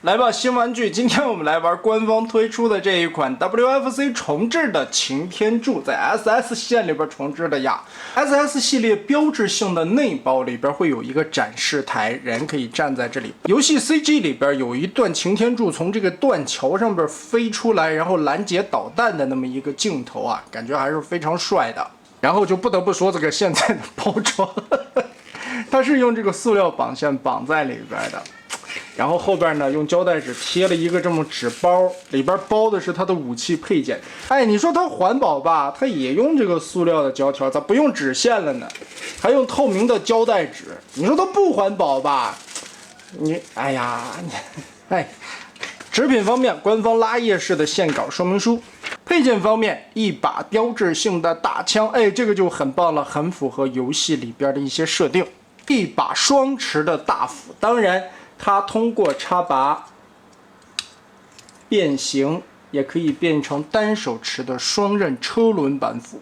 来吧，新玩具！今天我们来玩官方推出的这一款 WFC 重置的擎天柱，在 SS 线里边重置的呀。SS 系列标志性的内包里边会有一个展示台，人可以站在这里。游戏 CG 里边有一段擎天柱从这个断桥上边飞出来，然后拦截导弹的那么一个镜头啊，感觉还是非常帅的。然后就不得不说这个现在的包装，它是用这个塑料绑线绑在里边的。然后后边呢，用胶带纸贴了一个这么纸包，里边包的是它的武器配件。哎，你说它环保吧，它也用这个塑料的胶条，咋不用纸线了呢？还用透明的胶带纸。你说它不环保吧？哎呀，哎，纸品方面，官方拉页式的线稿说明书。配件方面，一把标志性的大枪，哎，这个就很棒了，很符合游戏里边的一些设定。一把双持的大斧，当然。它通过插拔变形，也可以变成单手持的双刃车轮板斧。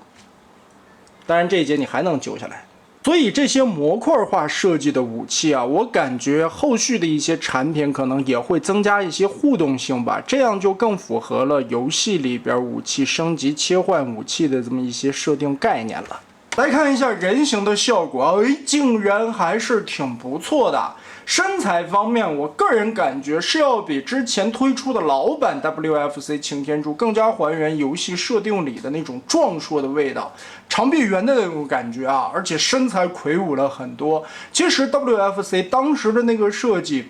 当然这一节你还能救下来。所以这些模块化设计的武器啊，我感觉后续的一些产品可能也会增加一些互动性吧，这样就更符合了游戏里边武器升级切换武器的这么一些设定概念了。来看一下人形的效果，哎，竟然还是挺不错的。身材方面，我个人感觉是要比之前推出的老版 WFC 擎天柱更加还原游戏设定里的那种壮硕的味道，长臂猿的那种感觉啊，而且身材魁梧了很多。其实 WFC 当时的那个设计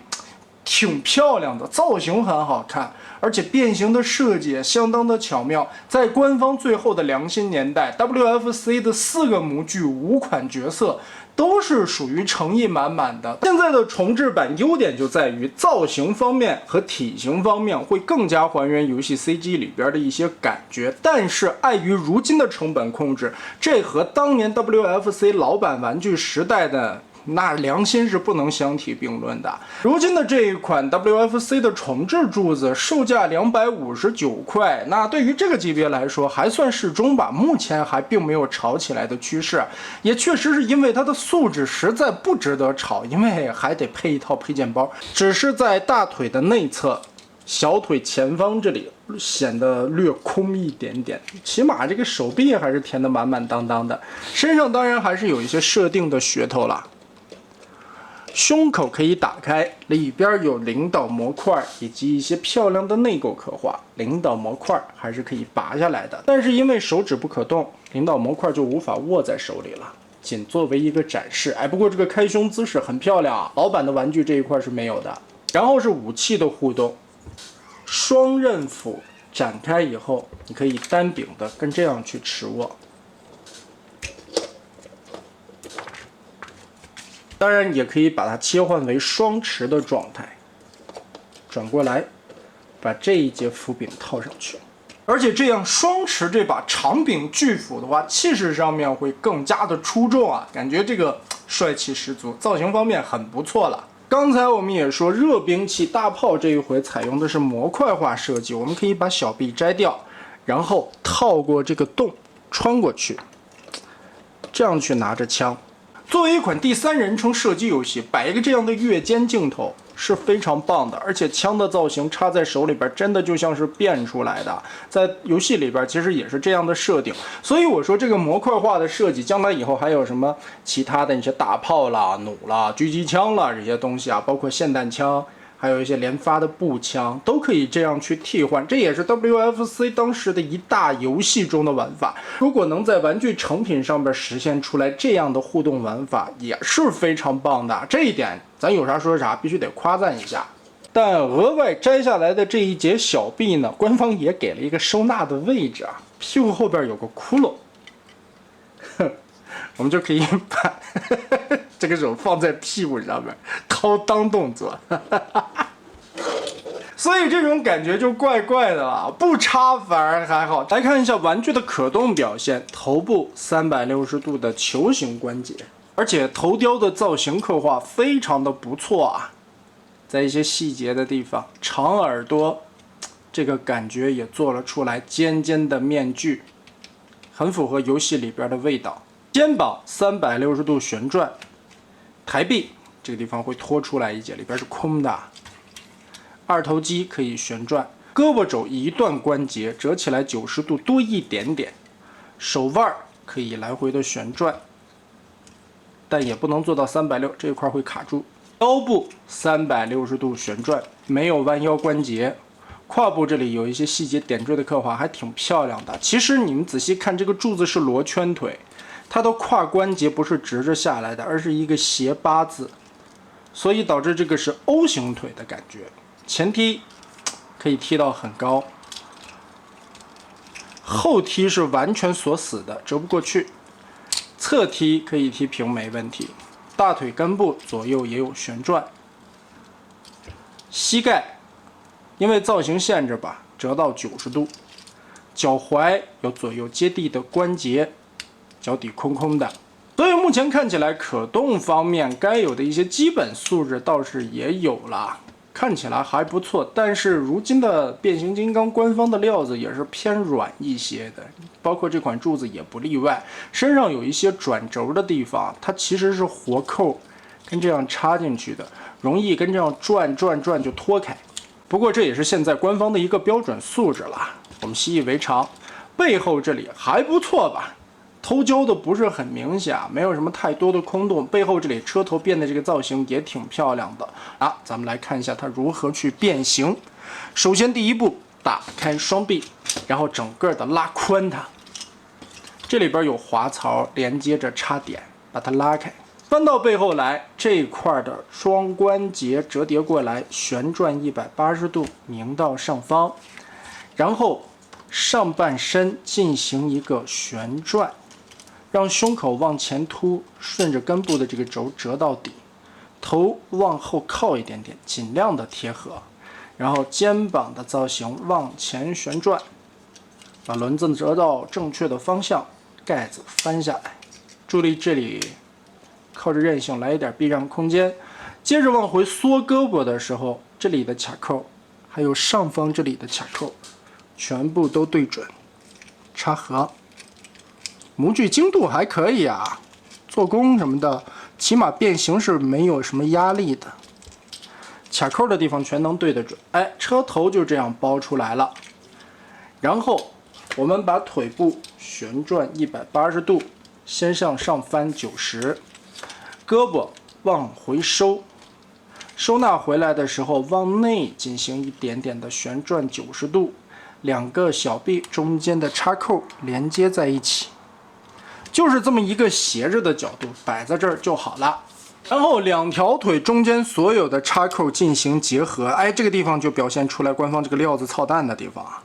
挺漂亮的，造型很好看，而且变形的设计也相当的巧妙。在官方最后的良心年代 ，WFC 的4个模具5款角色都是属于诚意满满的。现在的重置版优点就在于造型方面和体型方面会更加还原游戏 CG 里边的一些感觉，但是碍于如今的成本控制，这和当年 WFC 老版玩具时代的那良心是不能相提并论的。如今的这一款 WFC 的重置柱子售价259块，那对于这个级别来说还算适中吧，目前还并没有炒起来的趋势，也确实是因为它的素质实在不值得炒，因为还得配一套配件包，只是在大腿的内侧小腿前方这里显得略空一点点，起码这个手臂还是填得满满当当的，身上当然还是有一些设定的噱头啦。胸口可以打开，里边有领导模块以及一些漂亮的内构刻画。领导模块还是可以拔下来的，但是因为手指不可动，领导模块就无法握在手里了，仅作为一个展示。哎，不过这个开胸姿势很漂亮啊，老版的玩具这一块是没有的。然后是武器的互动，双刃斧展开以后，你可以单柄的跟这样去持握。当然也可以把它切换为双持的状态，转过来，把这一节斧柄套上去，而且这样双持这把长柄巨斧的话，气势上面会更加的出众啊，感觉这个帅气十足，造型方面很不错了。刚才我们也说，热兵器大炮这一回采用的是模块化设计，我们可以把小臂摘掉，然后套过这个洞穿过去，这样去拿着枪。作为一款第三人称射击游戏，摆一个这样的越肩镜头是非常棒的，而且枪的造型插在手里边真的就像是变出来的，在游戏里边其实也是这样的设定。所以我说这个模块化的设计，将来以后还有什么其他的一些大炮啦、弩啦、狙击枪啦这些东西啊，包括霰弹枪，还有一些连发的步枪，都可以这样去替换，这也是 WFC 当时的一大游戏中的玩法。如果能在玩具成品上边实现出来这样的互动玩法，也是非常棒的。这一点咱有啥说啥，必须得夸赞一下。但额外摘下来的这一节小臂呢，官方也给了一个收纳的位置啊，屁股后边有个窟窿，我们就可以把这个手放在屁股上面掏裆动作。所以这种感觉就怪怪的了，不插反而还好。来看一下玩具的可动表现，头部360度的球形关节，而且头雕的造型刻画非常的不错啊，在一些细节的地方，长耳朵这个感觉也做了出来，尖尖的面具很符合游戏里边的味道。肩膀360度旋转，抬臂这个地方会拖出来一截，里边是空的。二头肌可以旋转，胳膊肘一段关节折起来90度多一点点，手腕可以来回的旋转，但也不能做到360，这一块会卡住。腰部360度旋转，没有弯腰关节。胯部这里有一些细节点缀的刻画，还挺漂亮的。其实你们仔细看，这个柱子是螺圈腿，它的胯关节不是直着下来的，而是一个斜八字，所以导致这个是 O 型腿的感觉。前踢可以踢到很高，后踢是完全锁死的，折不过去。侧踢可以踢平没问题。大腿根部左右也有旋转，膝盖因为造型限制吧，折到90度，脚踝有左右接地的关节，脚底空空的。所以目前看起来可动方面该有的一些基本素质倒是也有了，看起来还不错。但是如今的变形金刚官方的料子也是偏软一些的，包括这款柱子也不例外。身上有一些转轴的地方，它其实是活扣跟这样插进去的，容易跟这样转就脱开。不过这也是现在官方的一个标准素质了，我们习以为常。背后这里还不错吧，偷胶的不是很明显，没有什么太多的空洞。背后这里车头变的这个造型也挺漂亮的啊。咱们来看一下它如何去变形。首先第一步，打开双臂，然后整个的拉宽它。这里边有滑槽连接着插点，把它拉开。翻到背后来，这一块的双关节折叠过来，旋转180度，拧到上方，然后上半身进行一个旋转，让胸口往前凸，顺着根部的这个轴折到底，头往后靠一点点，尽量的贴合，然后肩膀的造型往前旋转，把轮子折到正确的方向，盖子翻下来，注意这里靠着韧性来一点避让空间。接着往回缩胳膊的时候，这里的卡扣还有上方这里的卡扣全部都对准，插合。模具精度还可以啊，做工什么的起码变形是没有什么压力的，卡扣的地方全能对得准。哎，车头就这样包出来了。然后我们把腿部旋转180度，先向上翻90，胳膊往回收，收纳回来的时候往内进行一点点的旋转90度，两个小臂中间的插扣连接在一起，就是这么一个斜着的角度摆在这儿就好了。然后两条腿中间所有的插扣进行结合，哎，这个地方就表现出来官方这个料子操蛋的地方啊。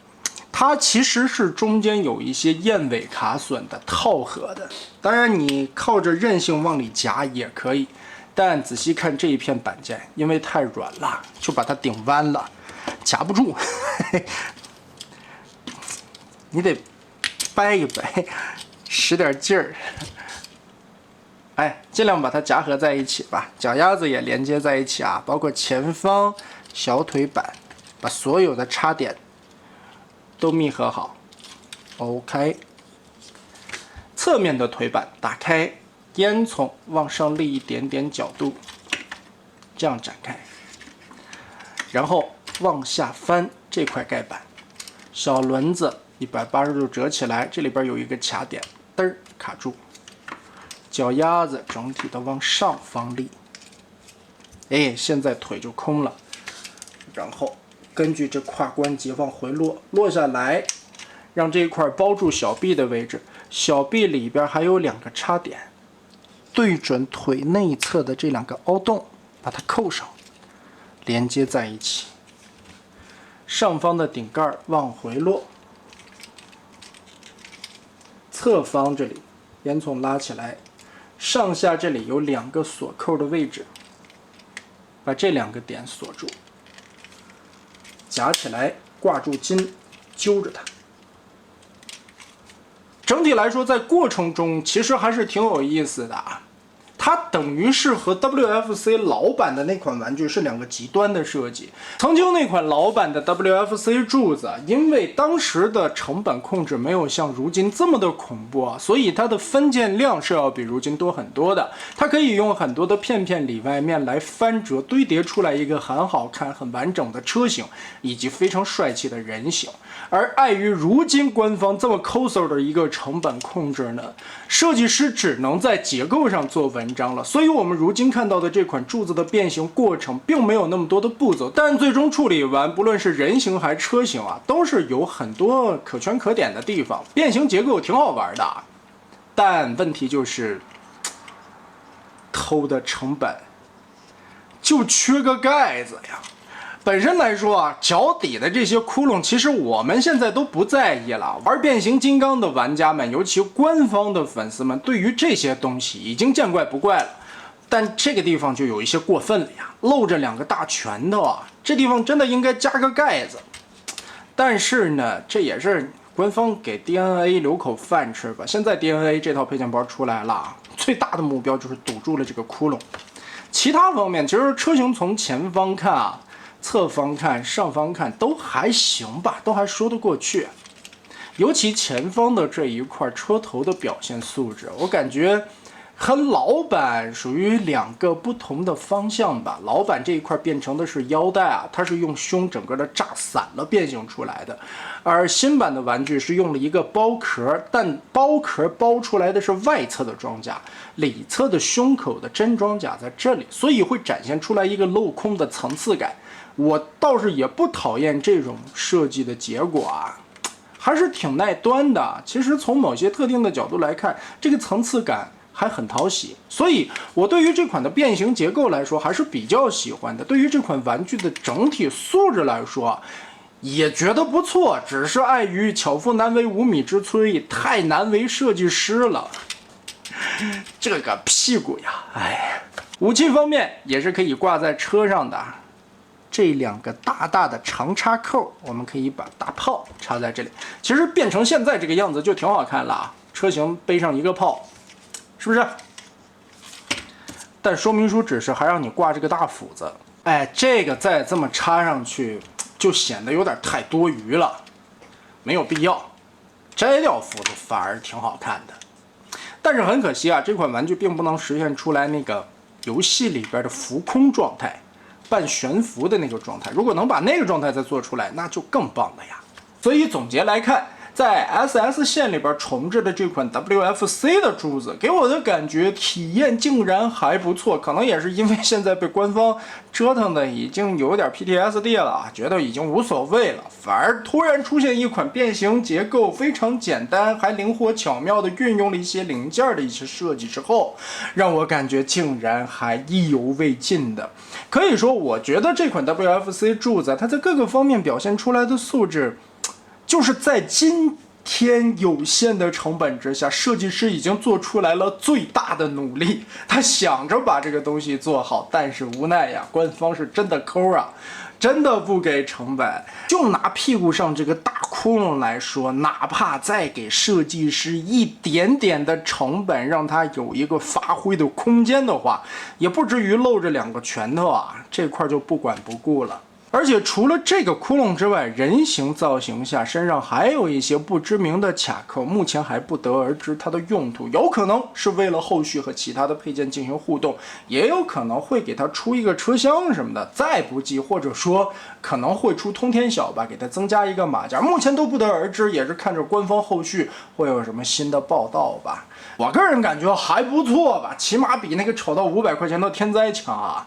它其实是中间有一些燕尾卡榫的套合的，当然你靠着韧性往里夹也可以，但仔细看这一片板件，因为太软了，就把它顶弯了，夹不住。你得掰一掰，使点劲儿，哎，尽量把它夹合在一起吧。脚丫子也连接在一起啊，包括前方小腿板，把所有的插点都密合好。OK， 侧面的腿板打开，烟囱往上立一点点角度，这样展开，然后往下翻这块盖板，小轮子180度折起来，这里边有一个卡点，嘚儿卡住，脚丫子整体的往上方立，哎，现在腿就空了，然后根据这胯关节往回落，落下来，让这一块包住小臂的位置，小臂里边还有两个插点，对准腿内侧的这两个凹洞，把它扣上，连接在一起。上方的顶盖往回落，侧方这里烟囱拉起来，上下这里有两个锁扣的位置，把这两个点锁住，夹起来，挂住筋，揪着它。整体来说，在过程中其实还是挺有意思的啊。它等于是和 WFC 老版的那款玩具是两个极端的设计。曾经那款老版的 WFC 柱子，因为当时的成本控制没有像如今这么的恐怖啊，所以它的分件量是要比如今多很多的。它可以用很多的片片里外面来翻折堆叠出来一个很好看、很完整的车型，以及非常帅气的人形。而碍于如今官方这么 coser 的一个成本控制呢，设计师只能在结构上做文章了。所以我们如今看到的这款柱子的变形过程并没有那么多的步骤，但最终处理完，不论是人形还是车型啊，都是有很多可圈可点的地方。变形结构挺好玩的，但问题就是偷的成本就缺个盖子呀。本身来说啊，脚底的这些窟窿，其实我们现在都不在意了。玩变形金刚的玩家们，尤其官方的粉丝们，对于这些东西已经见怪不怪了。但这个地方就有一些过分了呀，露着两个大拳头啊，这地方真的应该加个盖子。但是呢，这也是官方给 DNA 留口饭吃吧。现在 DNA 这套配件包出来了，最大的目标就是堵住了这个窟窿。其他方面，其实车型从前方看啊，侧方看、上方看都还行吧，都还说得过去。尤其前方的这一块车头的表现素质，我感觉和老版属于两个不同的方向吧。老版这一块变成的是腰带啊，它是用胸整个的炸散了变形出来的，而新版的玩具是用了一个包壳，但包壳包出来的是外侧的装甲，里侧的胸口的真装甲在这里，所以会展现出来一个镂空的层次感。我倒是也不讨厌这种设计的结果啊，还是挺耐端的。其实从某些特定的角度来看，这个层次感还很讨喜，所以我对于这款的变形结构来说还是比较喜欢的。对于这款玩具的整体素质来说，也觉得不错，只是碍于巧妇难为无米之炊，太难为设计师了。这个屁股呀，哎，武器方面也是可以挂在车上的。这两个大大的长插扣，我们可以把大炮插在这里。其实变成现在这个样子就挺好看了啊，车型背上一个炮，是不是？但说明书指示还让你挂这个大斧子，哎，这个再这么插上去，就显得有点太多余了，没有必要。摘掉斧子反而挺好看的。但是很可惜啊，这款玩具并不能实现出来那个游戏里边的浮空状态。半悬浮的那个状态，如果能把那个状态再做出来，那就更棒了呀。所以总结来看，在 SS 线里边重置的这款 WFC 的柱子，给我的感觉体验竟然还不错。可能也是因为现在被官方折腾的已经有点 PTSD 了，觉得已经无所谓了，反而突然出现一款变形结构非常简单，还灵活巧妙的运用了一些零件的一些设计之后，让我感觉竟然还意犹未尽的。可以说，我觉得这款 WFC 柱子它在各个方面表现出来的素质，就是在今天有限的成本之下，设计师已经做出来了最大的努力。他想着把这个东西做好，但是无奈呀，官方是真的抠啊，真的不给成本。就拿屁股上这个大窟窿来说，哪怕再给设计师一点点的成本，让他有一个发挥的空间的话，也不至于露着两个拳头啊，这块就不管不顾了。而且除了这个窟窿之外，人形造型下身上还有一些不知名的卡扣，目前还不得而知它的用途，有可能是为了后续和其他的配件进行互动，也有可能会给它出一个车厢什么的，再不济或者说可能会出通天小吧，给它增加一个马甲，目前都不得而知，也是看着官方后续会有什么新的报道吧。我个人感觉还不错吧，起码比那个炒到500块钱的天灾强啊。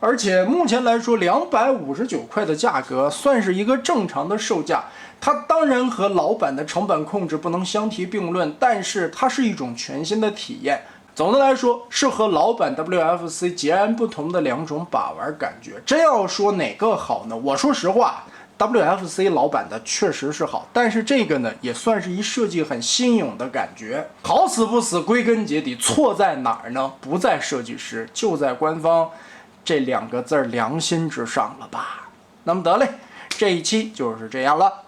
而且目前来说，259块的价格算是一个正常的售价。它当然和老版的成本控制不能相提并论，但是它是一种全新的体验。总的来说，是和老版 WFC 截然不同的两种把玩感觉。真要说哪个好呢？我说实话，WFC 老版的确实是好，但是这个呢，也算是一设计很新颖的感觉。好死不死，归根结底错在哪儿呢？不在设计师，就在官方这两个字良心之上了吧。那么得嘞，这一期就是这样了。